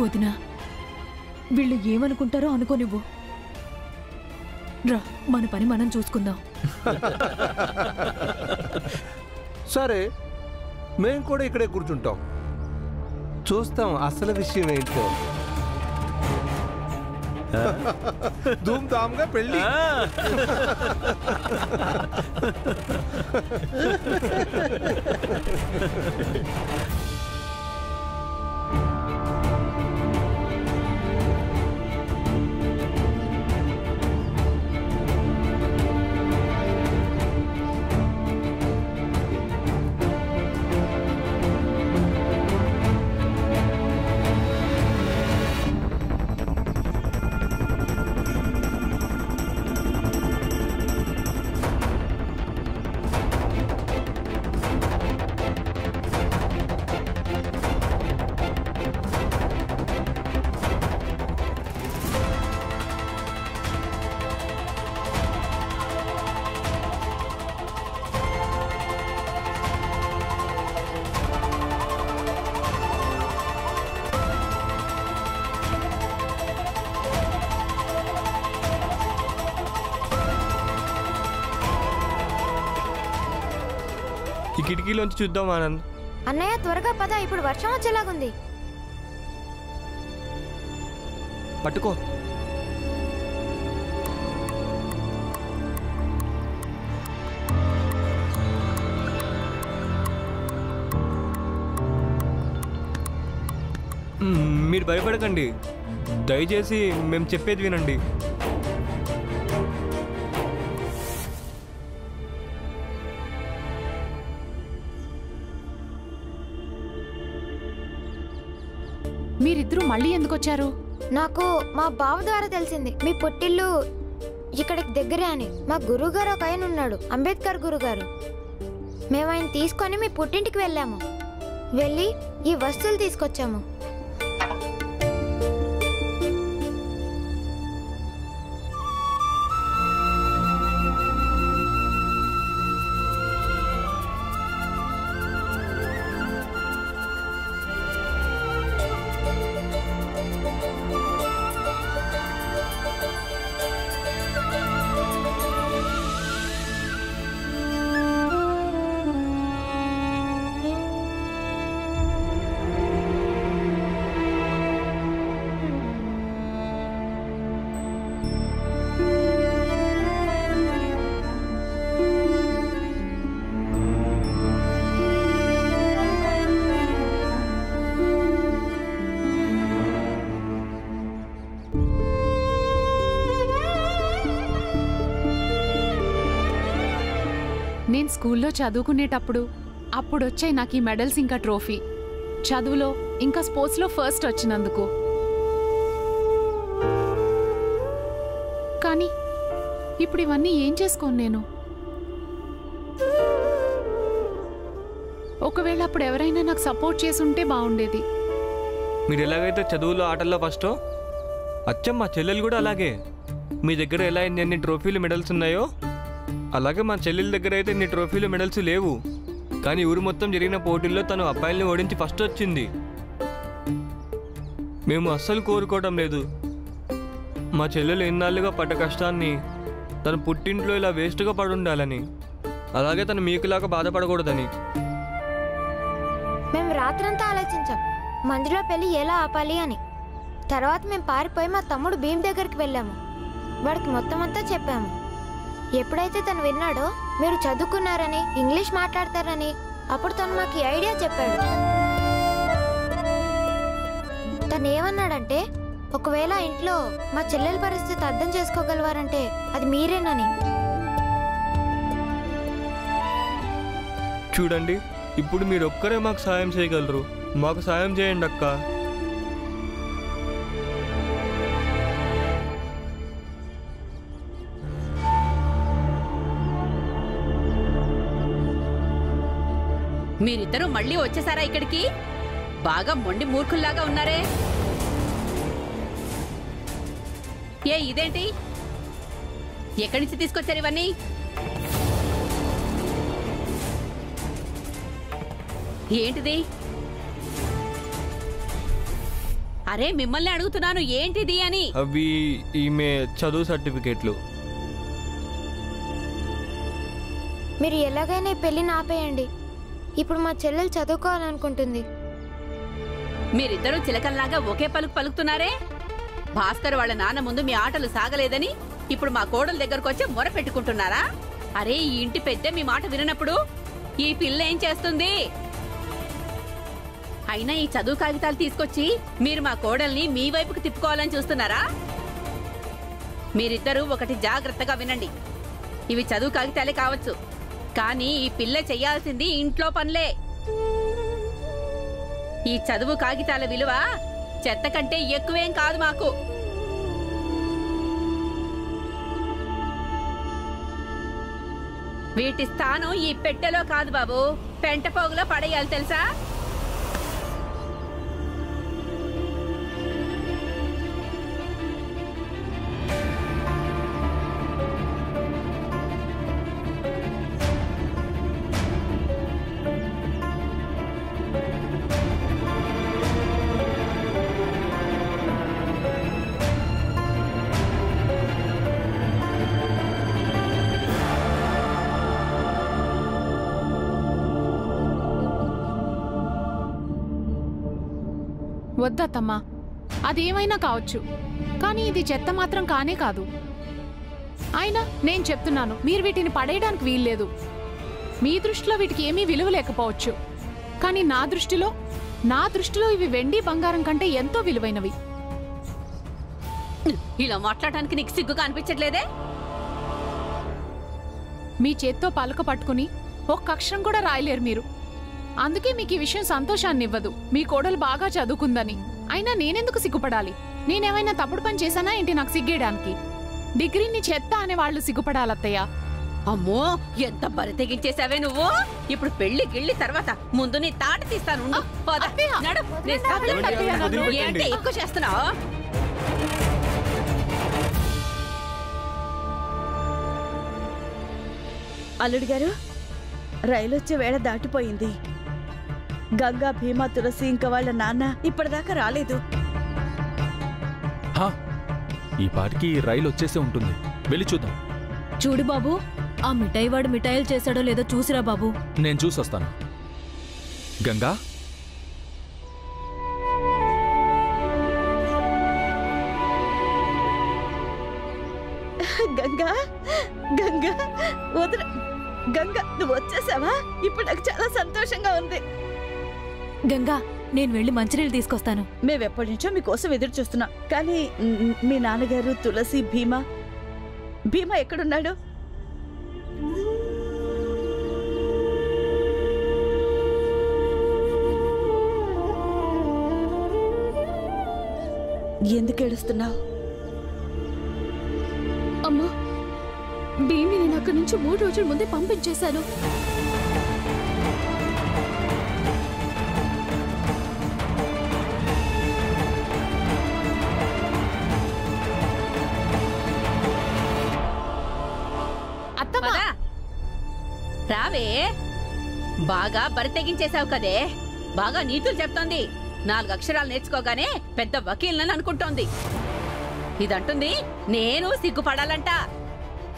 వదినా, వీళ్ళు ఏమనుకుంటారో అనుకోనివ్వు. రా, మన పని మనం చూసుకుందాం. సరే, మేము కూడా ఇక్కడే కూర్చుంటాం, చూస్తాం అసలు విషయం ఏంటో. ధూమ్ధామ్గా పెళ్ళి. ఈ కిటికీలోంచి చూద్దాం ఆనంద్. అన్నయ్య త్వరగా పద, ఇప్పుడు వర్షం వచ్చేలాగుంది. పట్టుకో. మీరు భయపడకండి, దయచేసి మేము చెప్పేది వినండి. మీరిద్దరూ మళ్ళీ ఎందుకు వచ్చారు? నాకు మా బావ ద్వారా తెలిసింది మీ పుట్టిల్లు ఇక్కడికి దగ్గరే అని. మా గురువుగారు ఒక ఆయన ఉన్నాడు, అంబేద్కర్ గురుగారు. మేము ఆయన తీసుకొని మీ పుట్టింటికి వెళ్ళాము. వెళ్ళి ఈ వస్తువులు తీసుకొచ్చాము. నేను స్కూల్లో చదువుకునేటప్పుడు అప్పుడొచ్చాయి నాకు ఈ మెడల్స్ ఇంకా ట్రోఫీ. చదువులో ఇంకా స్పోర్ట్స్లో ఫస్ట్ వచ్చినందుకు. కానీ ఇప్పుడు ఇవన్నీ ఏం చేసుకోను నేను? ఒకవేళ అప్పుడు ఎవరైనా నాకు సపోర్ట్ చేసి ఉంటే బాగుండేది. మీరు ఎలాగైతే చదువులో ఆటల్లో ఫస్టో, అచ్చం మా చెల్లెలు కూడా అలాగే. మీ దగ్గర ఎలా ఎన్ని ట్రోఫీలు మెడల్స్ ఉన్నాయో అలాగే మా చెల్లెల దగ్గర అయితే ఇన్ని ట్రోఫీలు మెడల్స్ లేవు. కానీ ఊరు మొత్తం జరిగిన పోటీల్లో తను అబ్బాయిల్ని ఓడించి ఫస్ట్ వచ్చింది. మేము అస్సలు కోరుకోవడం లేదు మా చెల్లెలు ఎన్నాళ్ళుగా పడ్డ కష్టాన్ని తన పుట్టింట్లో ఇలా వేస్ట్గా పడుండాలని, అలాగే తను మీకులాగా బాధపడకూడదని. మేము రాత్రంతా ఆలోచించాం మందులో పెళ్లి ఎలా ఆపాలి అని. తర్వాత మేము పారిపోయి మా తమ్ముడు భీమ్ దగ్గరికి వెళ్ళాము. వాడికి మొత్తం అంతా చెప్పాము. ఎప్పుడైతే తను విన్నాడో మీరు చదువుకున్నారని, ఇంగ్లీష్ మాట్లాడతారని, అప్పుడు తను మాకు ఐడియా చెప్పాడు. తను ఏమన్నాడంటే, ఒకవేళ ఇంట్లో మా చెల్లెల పరిస్థితి అర్థం చేసుకోగలవారంటే అది మీరేనని. చూడండి, ఇప్పుడు మీరు ఒక్కరే మాకు సాయం చేయగలరు. మాకు సాయం చేయండి అక్క. మీరిద్దరూ మళ్ళీ వచ్చేసారా ఇక్కడికి? బాగా మొండి మూర్ఖుల్లాగా ఉన్నారే. ఇదేంటి? ఎక్కడి నుంచి తీసుకొచ్చారు ఇవన్నీ? ఏంటిది? అరే మిమ్మల్ని అడుగుతున్నాను ఏంటిది అని. అవి ఈమె చదువు సర్టిఫికేట్లు. మీరు ఎలాగైనా ఈ పెళ్లిని ఆపేయండి. ఇప్పుడు మా చెల్లెలు చదువుకోవాలనుకుంటుంది. మీరిద్దరూ చిలకల్లాగా ఒకే పలుకు పలుకుతున్నారే. భాస్కర్ వాళ్ళ నాన్న ముందు మీ ఆటలు సాగలేదని ఇప్పుడు మా కోడల దగ్గరకు వచ్చి మొర పెట్టుకుంటున్నారా? అరే ఈ ఇంటి పెద్ద మీ మాట విననప్పుడు ఈ పిల్ల ఏం చేస్తుంది? అయినా ఈ చదువు కాగితాలు తీసుకొచ్చి మీరు మా కోడల్ని మీ వైపుకు తిప్పుకోవాలని చూస్తున్నారా? మీరిద్దరూ ఒకటి జాగ్రత్తగా వినండి. ఇవి చదువు కాగితాలే కావచ్చు, కానీ ఈ పిల్ల చెయ్యాల్సింది ఇంట్లో పనులే. ఈ చదువు కాగితాల విలువ చెత్త కంటే ఎక్కువేం కాదు మాకు. వీటి స్థానం ఈ పెట్టెలో కాదు బాబు, పెంట పోగులో పడేయాలి తెలుసా? వద్దత్తమ్మా, అదేమైనా కావచ్చు, కానీ ఇది చెత్త మాత్రం కానే కాదు. అయినా నేను చెప్తున్నాను, మీరు వీటిని పడేయడానికి వీల్లేదు. మీ దృష్టిలో వీటికి ఏమీ విలువ లేకపోవచ్చు, కానీ నా దృష్టిలో ఇవి వెండి బంగారం కంటే ఎంతో విలువైనవి. ఇలా మాట్లాడటానికి నీకు సిగ్గుగా అనిపించట్లేదే? మీ చేత్తో పలక పట్టుకుని ఒక్క అక్షరం కూడా రాయలేరు మీరు. అందుకే మీకు ఈ విషయం సంతోషాన్ని ఇవ్వదు, మీ కోడలు బాగా చదువుకుందని. అయినా నేనెందుకు సిగ్గుపడాలి? నేనేమైనా తప్పుడు పని చేశానా ఏంటి నాకు సిగ్గేయడానికి? డిగ్రీని చెత్త అనే వాళ్ళు సిగ్గుపడాలత్తయ్య. అమ్మో ఎంత బరి తెగించేసావే నువ్వు. ఇప్పుడు పెళ్లి గిళ్ళి తర్వాత ముందు నీ తాట తీస్తాను. ఉండు. పద, నడు. నేను సర్దుకుంటాను. వదిలిపెట్టండి. ఏంటి ఎక్కువ చేస్తున్నావు? అల్లుడు గారు, రైలు వచ్చే వేళ దాటిపోయింది. గంగా, భీమా, తులసి ఇంకా వాళ్ళ నాన్న ఇప్పటిదాకా రాలేదు. ఈ పాటికి రైలు వచ్చేసే ఉంటుంది. వెళ్ళి చూద్దాం. చూడు బాబు, ఆ మిఠాయి వాడు మిఠాయిలు చేశాడో లేదో చూసిరా బాబు. నేను చూసొస్తాను. గంగా, గంగా, గంగా వదర. గంగా, నువ్వు వచ్చేసావా? ఇప్పుడు నాకు చాలా సంతోషంగా ఉంది. గంగా, నేను వెళ్ళి మంచినీళ్ళు తీసుకొస్తాను. మేమెప్పటి నుంచో మీకోసం ఎదురు చూస్తున్నాం. కానీ మీ నాన్నగారు, తులసి, భీమా ఎక్కడున్నాడు? ఎందుకు ఏడుస్తున్నావు? అమ్మా, భీమిని నేను అక్కడి నుంచి 3 రోజుల ముందే పంపించేశాను. అత్తమ్మా, పద. రావే, బాగా బరి తెగించేశావు కదే. బాగా నీతులు చెప్తోంది. 4 అక్షరాలు నేర్చుకోగానే పెద్ద వకీల్నని అనుకుంటోంది. ఇదంటుంది నేను సిగ్గుపడాలంట.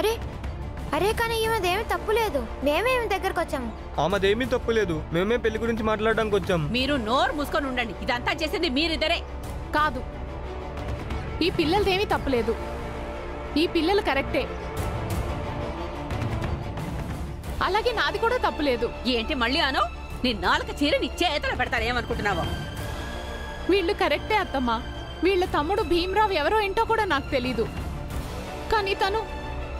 అరే అరే కానీ ఈమెదేమి తప్పులేదు. మేమేమి దగ్గరకు వచ్చాము. ఆమెదేమీ తప్పులేదు, మేమే పెళ్లి గురించి మాట్లాడడానికి వచ్చాం. మీరు నోరు మూసుకొని ఉండండి. ఇదంతా చేసింది మీరిద్దరే. కాదు, ఈ పిల్లలదేమీ తప్పులేదు. ఈ పిల్లలు కరెక్టే, అలాగే నాది కూడా తప్పులేదు. ఏంటి మళ్ళీ అను? నీ నాలుక చీర నీ చేతలు పెడతారేమనుకుంటున్నావో? వీళ్ళు కరెక్టే అత్తమ్మా. వీళ్ళ తమ్ముడు భీమరావు ఎవరో ఏంటో కూడా నాకు తెలీదు, కానీ తను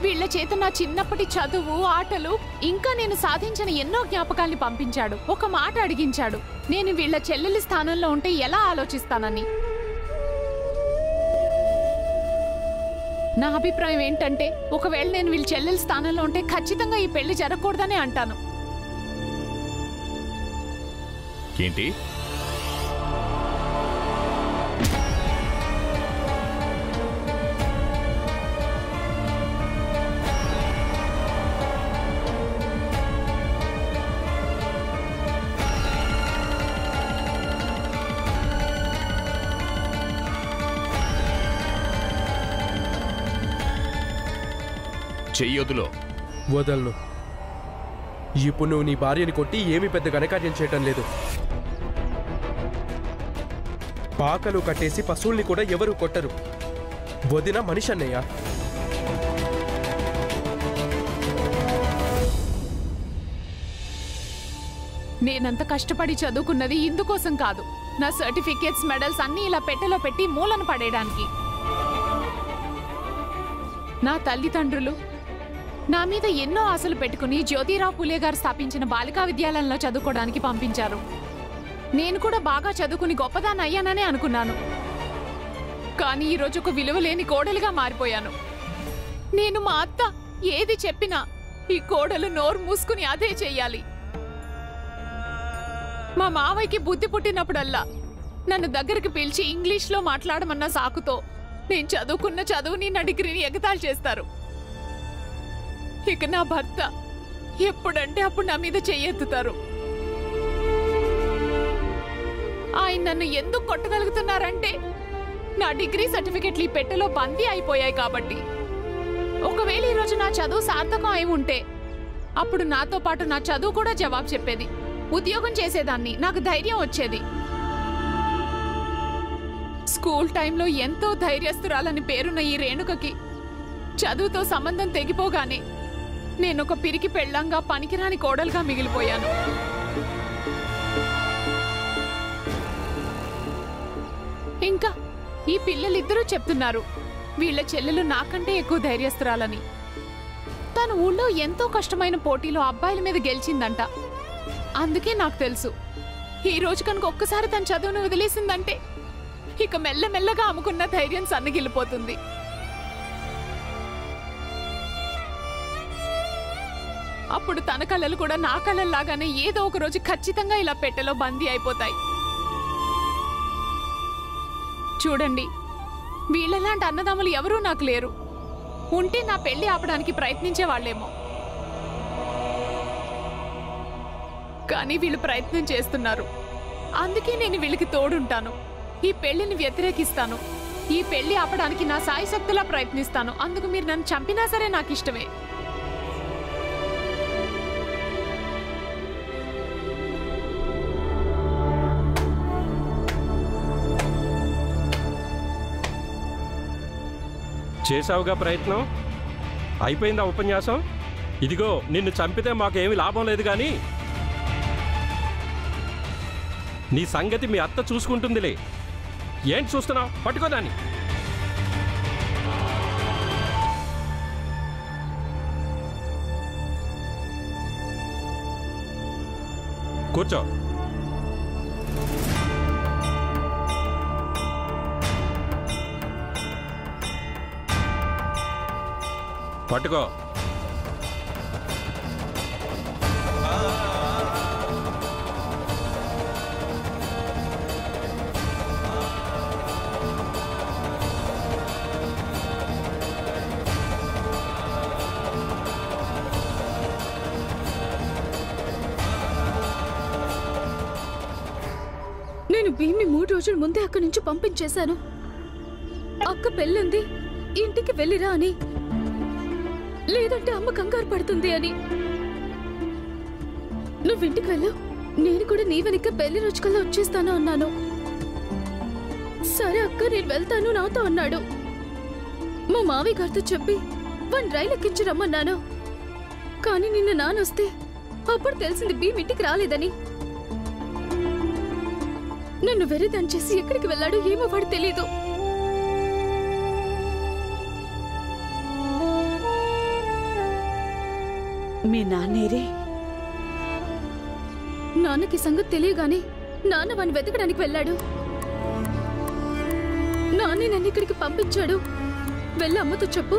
వీళ్ళ చేత నా చిన్నప్పటి చదువు, ఆటలు, ఇంకా నేను సాధించిన ఎన్నో జ్ఞాపకాల్ని పంపించాడు. ఒక మాట అడిగించాడు, నేను వీళ్ళ చెల్లెలి స్థానంలో ఉంటే ఎలా ఆలోచిస్తానని. నా అభిప్రాయం ఏంటంటే, ఒకవేళ నేను వీళ్ళ చెల్లెలి స్థానంలో ఉంటే ఖచ్చితంగా ఈ పెళ్లి జరగకూడదనే అంటాను. ఏంటి? చెయ్యొదులో. వదలను. ఇప్పుడు నువ్వు నీ భార్యని కొట్టి ఏమీ పెద్ద ఘనకార్యం చేయటం లేదు. పాకలు కట్టేసి పశువుల్ని కూడా ఎవరు కొట్టరు. వదిన మనిషి అన్నయ్య. నేనంత కష్టపడి చదువుకున్నది ఇందుకోసం కాదు. నా సర్టిఫికేట్స్ మెడల్స్ అన్నీ ఇలా పెట్టెలో పెట్టి మూలను పడేయడానికి. నా తల్లిదండ్రులు నా మీద ఎన్నో ఆశలు పెట్టుకుని జ్యోతిరావు పూలే గారు స్థాపించిన బాలికా విద్యాలయంలో చదువుకోవడానికి పంపించారు. నేను కూడా బాగా చదువుకుని గొప్పదాన్ని అయ్యాననే అనుకున్నాను. కానీ ఈరోజు ఒక విలువలేని కోడలుగా మారిపోయాను. నేను మా అత్త ఏది చెప్పినా ఈ కోడలు నోరు మూసుకుని అదే చెయ్యాలి. మా మావయ్యకి బుద్ధి పుట్టినప్పుడల్లా నన్ను దగ్గరికి పిలిచి ఇంగ్లీష్లో మాట్లాడమన్న సాకుతో నేను చదువుకున్న చదువుని నా డిగ్రీని ఎగతాళి చేస్తారు. ఇక నా భర్త ఎప్పుడంటే అప్పుడు నా మీద చెయ్యెత్తుతారు. ఆయన నన్ను ఎందుకు కొట్టగలుగుతున్నారంటే నా డిగ్రీ సర్టిఫికెట్లు ఈ పెట్టెలో బందీ అయిపోయాయి కాబట్టి. ఒకవేళ ఈరోజు నా చదువు సార్థకం అయి ఉంటే అప్పుడు నాతో పాటు నా చదువు కూడా జవాబు చెప్పేది. ఉద్యోగం చేసేదాన్ని, నాకు ధైర్యం వచ్చేది. స్కూల్ టైంలో ఎంతో ధైర్యస్తురాలని పేరున్న ఈ రేణుకకి చదువుతో సంబంధం తెగిపోగానే నేనొక పిరికి పెళ్ళంగా పనికిరాని కోడలుగా మిగిలిపోయాను. ఇంకా ఈ పిల్లలిద్దరూ చెప్తున్నారు వీళ్ల చెల్లెలు నాకంటే ఎక్కువ ధైర్యస్తురాలని. తను ఊళ్ళో ఎంతో కష్టమైన పోటీలో అబ్బాయిల మీద గెలిచిందంట. అందుకే నాకు తెలుసు ఈ రోజు కనుక ఒక్కసారి తన చదువును వదిలేసిందంటే ఇక మెల్లమెల్లగా అమ్ముకున్న ధైర్యం సన్నగిల్లిపోతుంది. అప్పుడు తన కళలు కూడా నా కళల్లాగానే ఏదో ఒక రోజు ఖచ్చితంగా ఇలా పెట్టెలో బందీ అయిపోతాయి. చూడండి, వీళ్ళలాంటి అన్నదమ్ములు ఎవరూ నాకు లేరు. ఉంటే నా పెళ్లి ఆపడానికి ప్రయత్నించే వాళ్ళేమో. కానీ వీళ్ళు ప్రయత్నం చేస్తున్నారు. అందుకే నేను వీళ్ళకి తోడుంటాను. ఈ పెళ్లిని వ్యతిరేకిస్తాను. ఈ పెళ్లి ఆపడానికి నా సాయశక్తులా ప్రయత్నిస్తాను. అందుకు మీరు నన్ను చంపినా సరే నాకు ఇష్టమే. చేసావుగా ప్రయత్నం, అయిపోయిందా ఉపన్యాసం? ఇదిగో నిన్ను చంపితే మాకేమీ లాభం లేదు, కానీ నీ సంగతి మీ అత్త చూసుకుంటుందిలే. ఏంటి చూస్తున్నావు? పట్టుకోదాన్ని. కూర్చో. పట్టుకో. నేను భీమ్ని 3 రోజుల ముందే అక్కడి నుంచి పంపించేశాను. అక్క పెళ్ళుంది, ఇంటికి వెళ్ళిరా అని, లేదంటే అమ్మ కంగారు పడుతుంది అని. నువ్వు ఇంటికి వెళ్ళు, నేను కూడా నీ వెనక పెళ్లి రోజుకల్లా వచ్చేస్తాను అన్నాను. సరే అక్క నేను వెళ్తాను నాతో అన్నాడు. మా మావయ్య గారితో చెప్పి వన్ రైలు ఎక్కించి రమ్మన్నాను. కానీ నిన్న నానొస్తే అప్పుడు తెలిసింది భీమ్ ఇంటికి రాలేదని. నన్ను వెర్రిదాన్ని చేసి ఎక్కడికి వెళ్ళాడో ఏమో వాడు తెలీదు. మీ నాన్నేరే? నాన్నకి సంగతి తెలియగానే నాన్న వాడిని వెతకడానికి వెళ్ళాడు. నాన్నే నన్ను ఇక్కడికి పంపించాడు. వెళ్ళి అమ్మతో చెప్పు,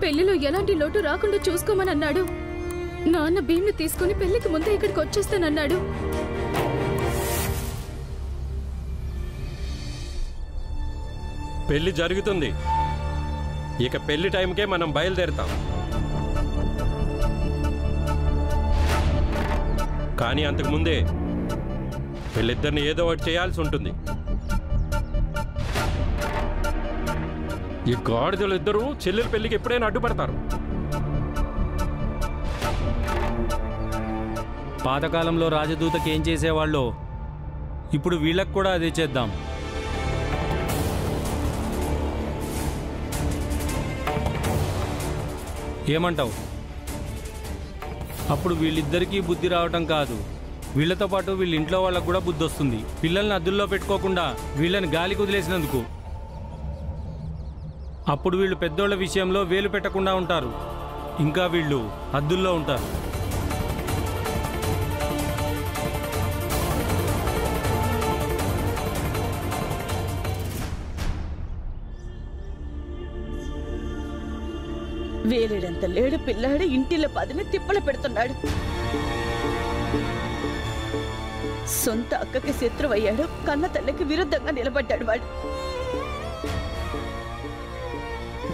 పెళ్లిలో ఎలాంటి లోటు రాకుండా చూసుకోమని అన్నాడు. నాన్న భీమ్ని తీసుకుని పెళ్లికి ముందే ఇక్కడికి వచ్చేస్తానన్నాడు. పెళ్లి జరుగుతుంది. ఇక పెళ్లి టైంకే మనం బయలుదేరుతాం. కానీ అంతకుముందే వీళ్ళిద్దరిని ఏదో ఒకటి చేయాల్సి ఉంటుంది. ఈ గాడిదలు ఇద్దరూ చెల్లెల పెళ్లికి ఎప్పుడైనా అడ్డుపడతారు. పాతకాలంలో రాజదూతకి ఏం చేసేవాళ్ళో ఇప్పుడు వీళ్ళకి కూడా అదే చేద్దాం. ఏమంటావు? అప్పుడు వీళ్ళిద్దరికీ బుద్ధి రావటం కాదు, వీళ్లతో పాటు వీళ్ళ ఇంట్లో వాళ్ళకు కూడా బుద్ధి వస్తుంది. పిల్లల్ని అద్దుల్లో పెట్టుకోకుండా వీళ్ళని గాలికి వదిలేసినందుకు. అప్పుడు వీళ్ళు పెద్దోళ్ళ విషయంలో వేలు పెట్టకుండా ఉంటారు, ఇంకా వీళ్ళు అద్దుల్లో ఉంటారు. వేరేడంత లేడు పిల్లాడు ఇంటిలో పదిని తిప్పలు పెడుతున్నాడు. సొంత అక్కకి శత్రువయ్యాడు, కన్న తల్లికి విరుద్ధంగా నిలబడ్డాడు వాడు.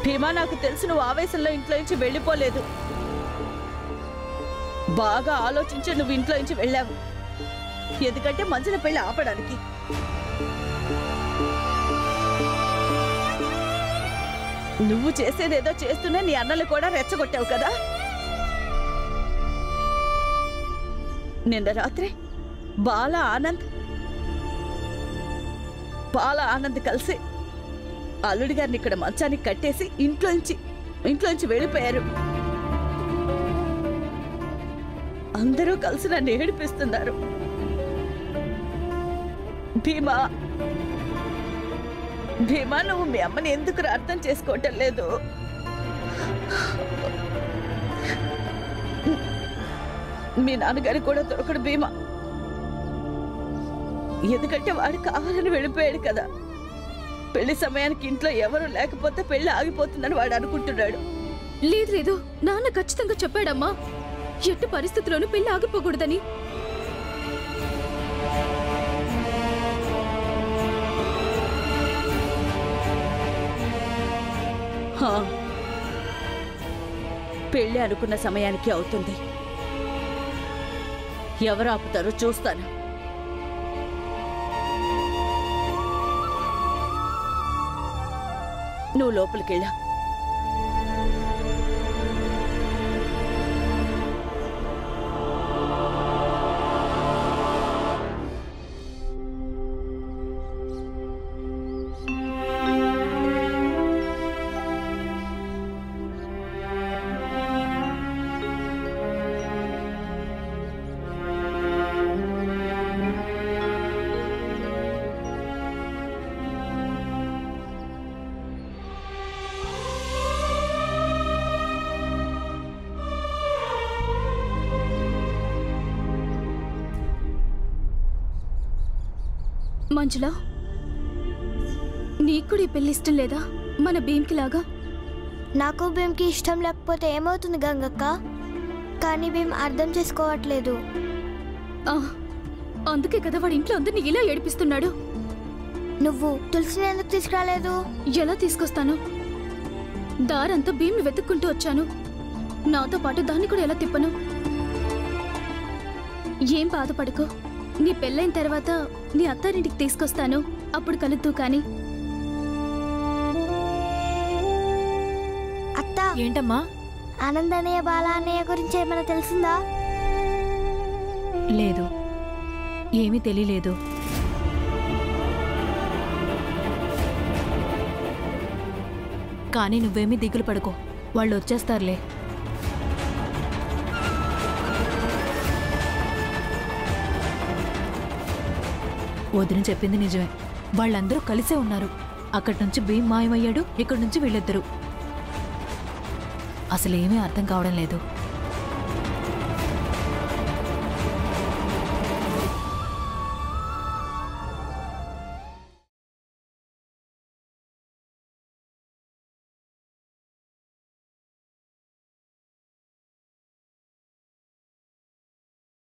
భీమా, నాకు తెలుసు నువ్వు ఆవేశంలో ఇంట్లో నుంచి వెళ్ళిపోలేదు. బాగా ఆలోచించి నువ్వు ఇంట్లో నుంచి వెళ్ళావు, ఎందుకంటే మంజుల పెళ్లి ఆపడానికి. నువ్వు చేసేదేదో చేస్తూనే నీ అన్నలు కూడా రెచ్చగొట్టావు కదా. నిన్న రాత్రి బాల ఆనంద్ కలిసి అల్లుడి గారిని ఇక్కడ మంచానికి కట్టేసి ఇంట్లోంచి వెళ్ళిపోయారు. అందరూ కలిసి నన్ను ఏడిపిస్తున్నారు. భీమా, నువ్వు మీ అమ్మని ఎందుకు అర్థం చేసుకోవటం లేదు? మీ నాన్నగారు కూడా దొరకడు భీమా, ఎందుకంటే వాడు కావాలని వెళ్ళిపోయాడు కదా. పెళ్లి సమయానికి ఇంట్లో ఎవరు లేకపోతే పెళ్లి ఆగిపోతుందని వాడు అనుకుంటున్నాడు. లేదు, నాన్న ఖచ్చితంగా చెప్పాడమ్మా, ఎట్టి పరిస్థితుల్లోనూ పెళ్లి ఆగిపోకూడదని. పెళ్లి అనుకున్న సమయానికి అవుతుంది. ఎవరు ఆపుతారో చూస్తాను. నువ్వు లోపలికెళ్ళా. మంజులా, నీకు కూడా ఈ పెళ్లి ఇష్టం లేదా మన భీమ్కి లాగా? నాకు భీమ్కి ఇష్టం లేకపోతే ఏమవుతుంది గంగక్క? కానీ భీమ్ అర్థం చేసుకోవట్లేదు. అందుకే కదా వాడి ఇంట్లో అందరినీ ఇలా ఏడిపిస్తున్నాడు. నువ్వు తులసిని ఎందుకు తీసుకురాలేదు? ఎలా తీసుకొస్తాను? దారంతా భీమ్ని వెతుక్కుంటూ వచ్చాను. నాతో పాటు దాన్ని కూడా ఎలా తిప్పను? ఏం బాధపడకు, నీ పెళ్ళైన తర్వాత నీ అత్తారింటికి తీసుకొస్తాను, అప్పుడు కలుద్దు. కానీ అత్త, ఏంటమ్మా? ఆనంద్ అన్నయ్య బాల అన్నయ్య గురించి ఏమైనా తెలిసిందా? లేదు, ఏమీ తెలియలేదు. కానీ నువ్వేమీ దిగులు పడుకో, వాళ్ళు వచ్చేస్తారులే. వదిన చెప్పింది నిజమే, వాళ్ళందరూ కలిసే ఉన్నారు. అక్కడి నుంచి భీమ్ మాయమయ్యాడు, ఇక్కడి నుంచి వీళ్ళిద్దరూ. అసలేమీ అర్థం కావడం లేదు.